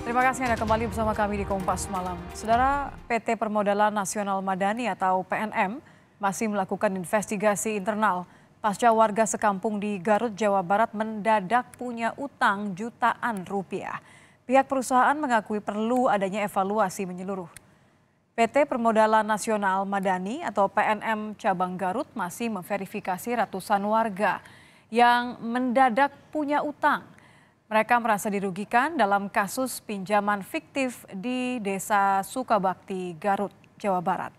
Terima kasih Anda kembali bersama kami di Kompas Malam. Saudara, PT Permodalan Nasional Madani atau PNM masih melakukan investigasi internal pasca warga sekampung di Garut, Jawa Barat mendadak punya utang jutaan rupiah. Pihak perusahaan mengakui perlu adanya evaluasi menyeluruh. PT Permodalan Nasional Madani atau PNM Cabang Garut masih memverifikasi ratusan warga yang mendadak punya utang. Mereka merasa dirugikan dalam kasus pinjaman fiktif di Desa Sukabakti, Garut, Jawa Barat.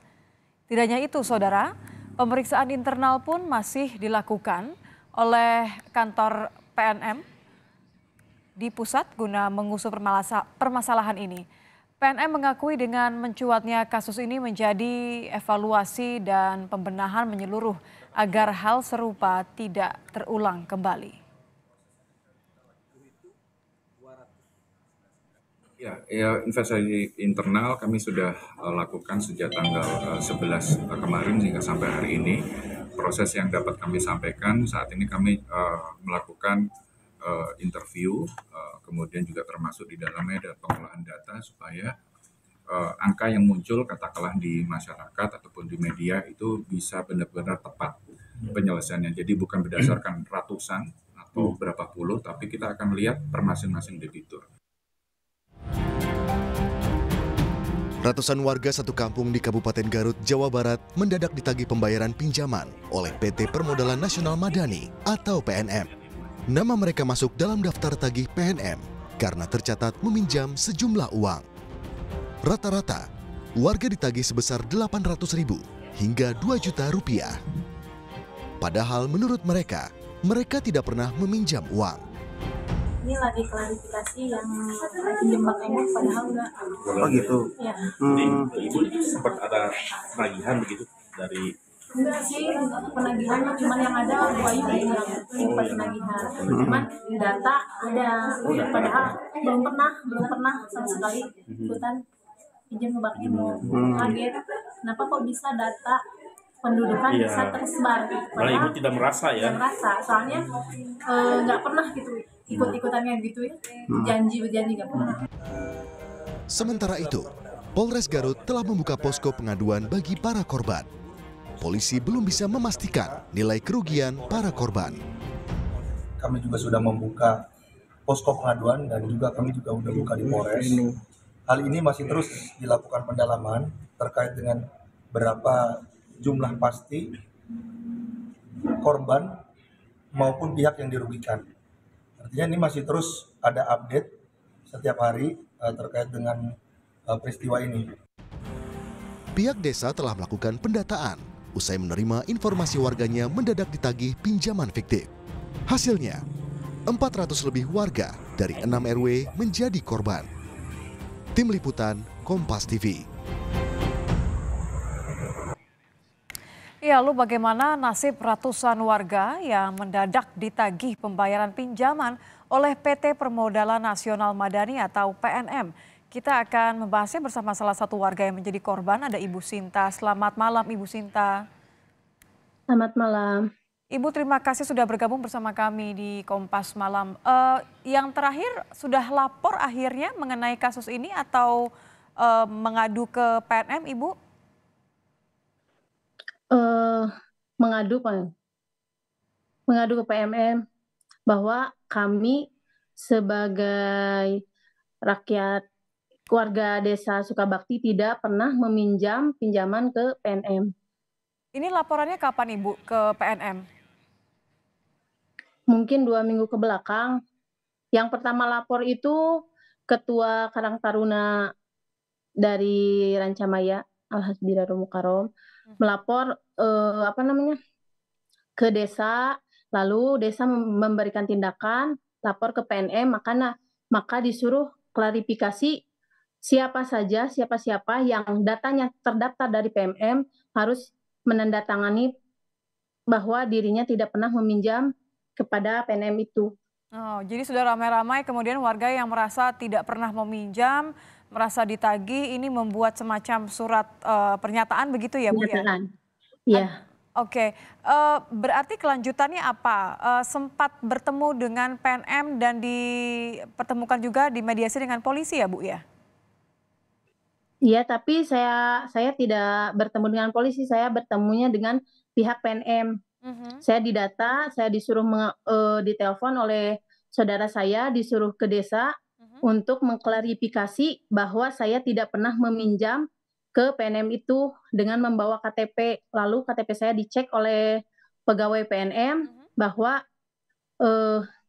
Tidak hanya itu, saudara, pemeriksaan internal pun masih dilakukan oleh kantor PNM di pusat guna mengusut permasalahan ini. PNM mengakui dengan mencuatnya kasus ini menjadi evaluasi dan pembenahan menyeluruh agar hal serupa tidak terulang kembali. Ya, investigasi internal kami sudah lakukan sejak tanggal 11 kemarin hingga sampai hari ini. Proses yang dapat kami sampaikan saat ini kami melakukan interview, kemudian juga termasuk di dalamnya ada pengolahan data supaya angka yang muncul katakanlah di masyarakat ataupun di media itu bisa benar-benar tepat penyelesaiannya. Jadi bukan berdasarkan ratusan atau berapa puluh, tapi kita akan melihat per masing-masing debitur. Ratusan warga satu kampung di Kabupaten Garut, Jawa Barat mendadak ditagih pembayaran pinjaman oleh PT Permodalan Nasional Madani atau PNM. Nama mereka masuk dalam daftar tagih PNM karena tercatat meminjam sejumlah uang. Rata-rata, warga ditagih sebesar 800.000 hingga 2 juta rupiah. Padahal menurut mereka tidak pernah meminjam uang. Ini lagi klarifikasi yang pinjam bank padahal enggak. Oh gitu. Ya. Ibu sempat ada penagihan begitu dari Enggak sih, penagihannya cuman yang ada Bu Ayu yang bukan penagihan. Cuman data ada, padahal belum pernah sama sekali ikutan pinjam ke bank Ibu. Kaget, kenapa kok bisa data pendudukan bisa tersebar? malah ibu tidak merasa ya. Tidak merasa, soalnya nggak pernah gitu ikut-ikutannya gitu ya, janji nggak pernah. Sementara itu, Polres Garut telah membuka posko pengaduan bagi para korban. Polisi belum bisa memastikan nilai kerugian para korban. Kami juga sudah membuka posko pengaduan dan juga kami juga sudah buka di Polres. Hal ini masih terus dilakukan pendalaman terkait dengan berapa jumlah pasti korban maupun pihak yang dirugikan. Artinya ini masih terus ada update setiap hari terkait dengan peristiwa ini. Pihak desa telah melakukan pendataan usai menerima informasi warganya mendadak ditagih pinjaman fiktif. Hasilnya, 400 lebih warga dari 6 RW menjadi korban. Tim Liputan Kompas TV. Ya, lalu bagaimana nasib ratusan warga yang mendadak ditagih pembayaran pinjaman oleh PT Permodalan Nasional Madani atau PNM? Kita akan membahasnya bersama salah satu warga yang menjadi korban, ada Ibu Sinta. Selamat malam Ibu Sinta. Selamat malam. Ibu, terima kasih sudah bergabung bersama kami di Kompas Malam. Yang terakhir, sudah lapor akhirnya mengenai kasus ini atau mengadu ke PNM, Ibu? Mengadu ke PMM bahwa kami sebagai rakyat warga Desa Sukabakti tidak pernah meminjam pinjaman ke PNM. Ini laporannya kapan Ibu ke PNM? Mungkin 2 minggu ke belakang. Yang pertama lapor itu Ketua Karang Taruna dari Rancamaya, Alhasbirarul Mukarom, melapor ke desa, lalu desa memberikan tindakan, lapor ke PNM, maka disuruh klarifikasi siapa yang datanya terdaftar dari PMM harus menandatangani bahwa dirinya tidak pernah meminjam kepada PNM itu. Oh, jadi sudah ramai-ramai kemudian warga yang merasa tidak pernah meminjam, merasa ditagih, ini membuat semacam surat pernyataan begitu ya Bu ya? Pernyataan. Iya. Oke, berarti kelanjutannya apa? Sempat bertemu dengan PNM dan dipertemukan juga di mediasi dengan polisi ya Bu ya? Iya, tapi saya tidak bertemu dengan polisi, saya bertemunya dengan pihak PNM. Mhm. Saya didata, saya disuruh ditelepon oleh saudara saya, disuruh ke desa Mhm. untuk mengklarifikasi bahwa saya tidak pernah meminjam ke PNM itu dengan membawa KTP. Lalu KTP saya dicek oleh pegawai PNM Mhm. bahwa,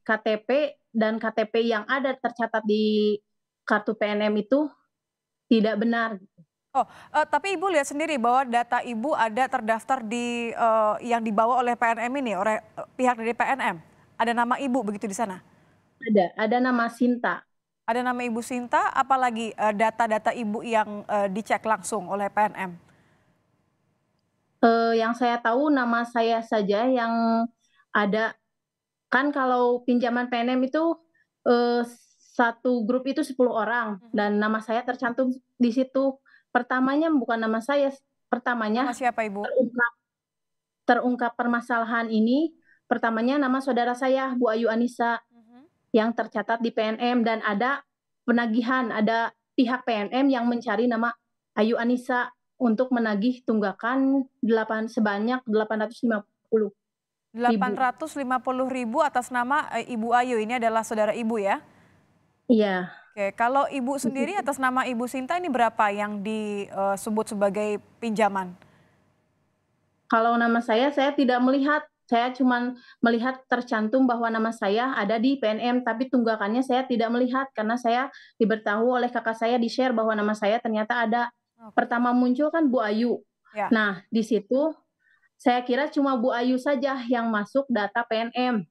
KTP dan KTP yang ada tercatat di kartu PNM itu tidak benar. Oh, tapi Ibu lihat sendiri bahwa data Ibu ada terdaftar di, yang dibawa oleh PNM ini, oleh, pihak dari PNM? Ada nama Ibu begitu di sana? Ada nama Sinta. Ada nama Ibu Sinta, apalagi, data-data Ibu yang, dicek langsung oleh PNM? Yang saya tahu nama saya saja yang ada. Kan kalau pinjaman PNM itu, satu grup itu 10 orang Mhm. dan nama saya tercantum di situ. Pertamanya bukan nama saya, Nama pertamanya siapa Ibu? terungkap terungkap permasalahan ini, pertamanya nama saudara saya, Bu Ayu Anissa, Mhm. yang tercatat di PNM dan ada penagihan, ada pihak PNM yang mencari nama Ayu Anissa untuk menagih tunggakan sebanyak 850.000. 850.000 atas nama, Ibu Ayu, ini adalah saudara Ibu ya? Iya, Oke, kalau Ibu di sendiri situ. atas nama Ibu Sinta ini berapa yang disebut sebagai pinjaman? Kalau nama saya tidak melihat, saya cuman melihat tercantum bahwa nama saya ada di PNM, tapi tunggakannya saya tidak melihat karena saya diberitahu oleh kakak saya, di-share bahwa nama saya ternyata ada. Oke, Pertama muncul kan Bu Ayu. ya. Nah, di situ saya kira cuma Bu Ayu saja yang masuk data PNM.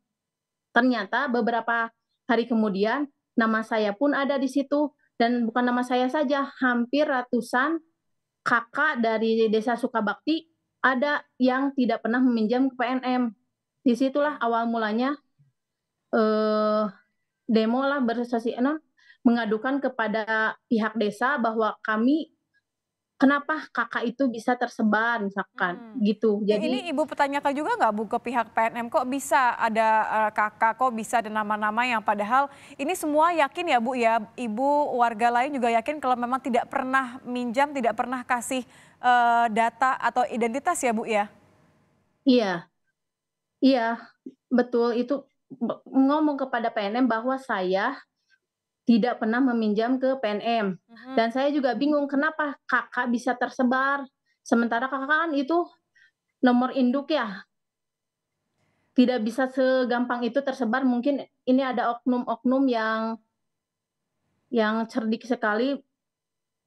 Ternyata beberapa hari kemudian nama saya pun ada di situ dan bukan nama saya saja, hampir ratusan kakak dari Desa Sukabakti ada yang tidak pernah meminjam ke PNM. Disitulah awal mulanya eh, demo lah mengadukan kepada pihak desa bahwa kami kenapa kakak itu bisa tersebar misalkan Mhm. gitu. Ini Jadi Ibu pertanyakan juga nggak Bu ke pihak PNM, kok bisa ada, Kakak, kok bisa ada nama-nama yang padahal ini semua yakin ya Bu ya, Ibu, warga lain juga yakin kalau memang tidak pernah minjam, tidak pernah kasih, data atau identitas ya Bu ya? iya, iya, betul itu ngomong kepada PNM bahwa saya tidak pernah meminjam ke PNM. Mhm. Dan saya juga bingung kenapa kakak bisa tersebar. Sementara kakak kan itu nomor induk ya, tidak bisa segampang itu tersebar. Mungkin ini ada oknum-oknum yang cerdik sekali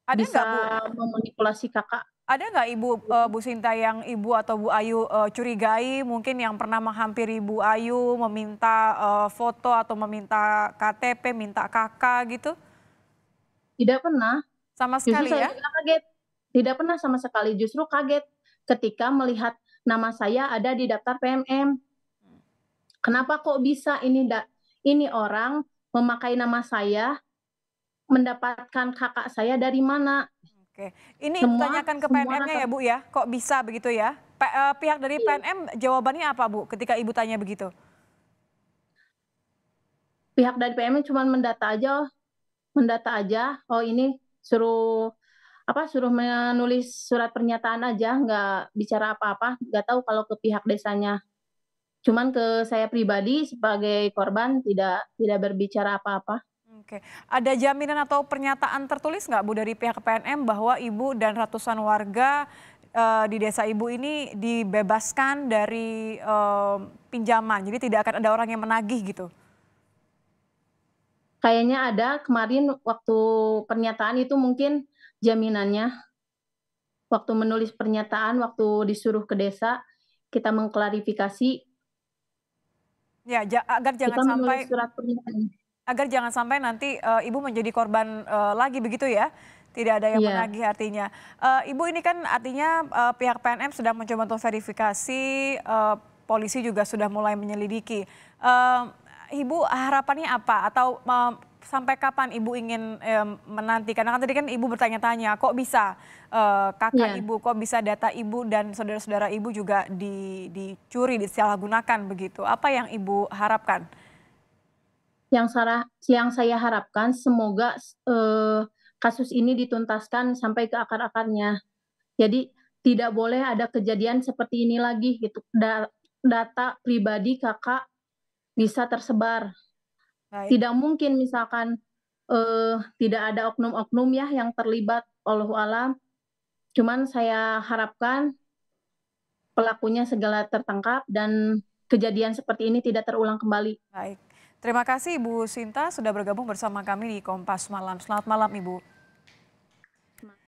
Ada bisa nggak Bu memanipulasi kakak. Ada nggak Ibu, Bu Sinta yang Ibu atau Bu Ayu, curigai mungkin yang pernah menghampiri Bu Ayu meminta, foto atau meminta KTP, minta kakak gitu? Tidak pernah, Sama justru sekali saya ya? juga kaget. Tidak pernah sama sekali, justru kaget ketika melihat nama saya ada di daftar PNM. Kenapa kok bisa ini orang memakai nama saya, mendapatkan kakak saya dari mana? Oke. Ini Ibu Semua tanyakan ke semua PNM-nya rata ya Bu ya? Kok bisa begitu ya? Pihak dari iya, PNM jawabannya apa Bu ketika Ibu tanya begitu? pihak dari PMN cuman mendata aja, oh ini suruh suruh menulis surat pernyataan aja, nggak bicara apa-apa, nggak tahu kalau ke pihak desanya. Cuman ke saya pribadi sebagai korban tidak berbicara apa-apa. Oke. Ada jaminan atau pernyataan tertulis nggak Bu dari pihak PNM bahwa Ibu dan ratusan warga, di desa Ibu ini dibebaskan dari, pinjaman, jadi tidak akan ada orang yang menagih gitu? Kayaknya ada kemarin waktu pernyataan itu mungkin jaminannya, waktu menulis pernyataan, waktu disuruh ke desa, kita mengklarifikasi, Ya, agar kita jangan menulis sampai surat pernyataan. nanti, Ibu menjadi korban, lagi begitu ya? Tidak ada yang Iya, menagih artinya. Ibu ini kan artinya, pihak PNM sedang mencoba untuk verifikasi, polisi juga sudah mulai menyelidiki. Ibu harapannya apa? Atau sampai kapan Ibu ingin menanti? Karena kan tadi kan Ibu bertanya-tanya, kok bisa kakak Iya. Ibu, kok bisa data Ibu dan saudara-saudara Ibu juga dicuri, disalahgunakan begitu. Apa yang Ibu harapkan? Yang saya harapkan semoga kasus ini dituntaskan sampai ke akar-akarnya. Jadi tidak boleh ada kejadian seperti ini lagi gitu. Data pribadi kakak bisa tersebar. Baik, Tidak mungkin misalkan tidak ada oknum-oknum ya yang terlibat, wallahu alam. Cuman saya harapkan pelakunya segera tertangkap dan kejadian seperti ini tidak terulang kembali. baik. Terima kasih Ibu Sinta sudah bergabung bersama kami di Kompas Malam. Selamat malam Ibu.